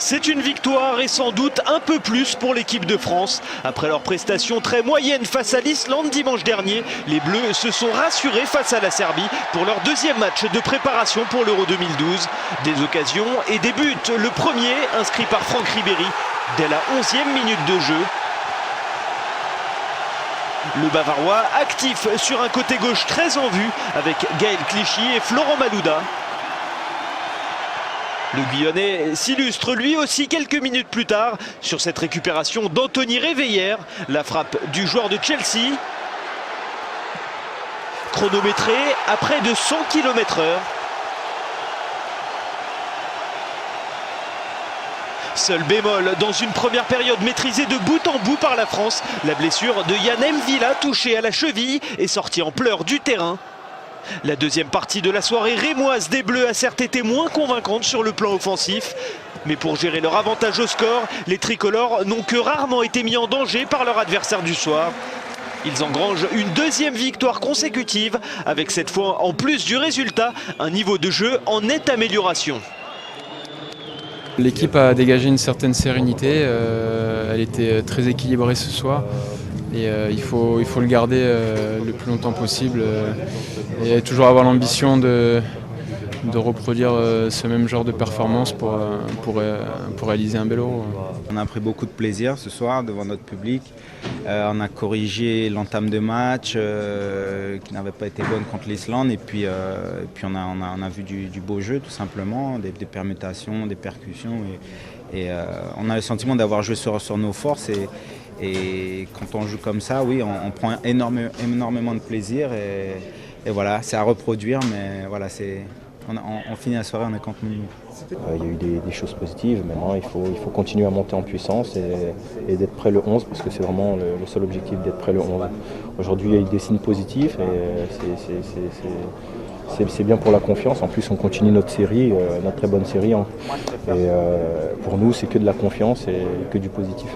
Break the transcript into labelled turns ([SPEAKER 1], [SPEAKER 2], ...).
[SPEAKER 1] C'est une victoire et sans doute un peu plus pour l'équipe de France. Après leur prestation très moyenne face à l'Islande dimanche dernier, les Bleus se sont rassurés face à la Serbie pour leur deuxième match de préparation pour l'Euro 2012. Des occasions et des buts. Le premier inscrit par Franck Ribéry dès la 11e minute de jeu. Le Bavarois actif sur un côté gauche très en vue avec Gaël Clichy et Florent Malouda. Le Guyonnais s'illustre lui aussi quelques minutes plus tard sur cette récupération d'Anthony Réveillère. La frappe du joueur de Chelsea. Chronométré à près de 100 km/h. Seul bémol dans une première période maîtrisée de bout en bout par la France. La blessure de Yann M'Vila touché à la cheville est sorti en pleurs du terrain. La deuxième partie de la soirée rémoise des Bleus a certes été moins convaincante sur le plan offensif. Mais pour gérer leur avantage au score, les tricolores n'ont que rarement été mis en danger par leur adversaire du soir. Ils engrangent une deuxième victoire consécutive avec cette fois, en plus du résultat, un niveau de jeu en nette amélioration.
[SPEAKER 2] L'équipe a dégagé une certaine sérénité, elle était très équilibrée ce soir. Et il faut le garder le plus longtemps possible et toujours avoir l'ambition de reproduire ce même genre de performance pour réaliser un bel Euro.
[SPEAKER 3] On a pris beaucoup de plaisir ce soir devant notre public. On a corrigé l'entame de match qui n'avait pas été bonne contre l'Islande et puis on a vu du beau jeu tout simplement, des permutations, des percussions et on a le sentiment d'avoir joué sur nos forces et quand on joue comme ça, oui, on prend énormément de plaisir et voilà, c'est à reproduire, mais voilà, on finit la soirée, on est contenu.
[SPEAKER 4] Il y a eu des choses positives, maintenant il faut continuer à monter en puissance et d'être prêt le 11 parce que c'est vraiment le seul objectif d'être prêt le 11. Aujourd'hui il y a eu des signes positifs et c'est bien pour la confiance. En plus on continue notre série, notre très bonne série. Et pour nous c'est que de la confiance et que du positif.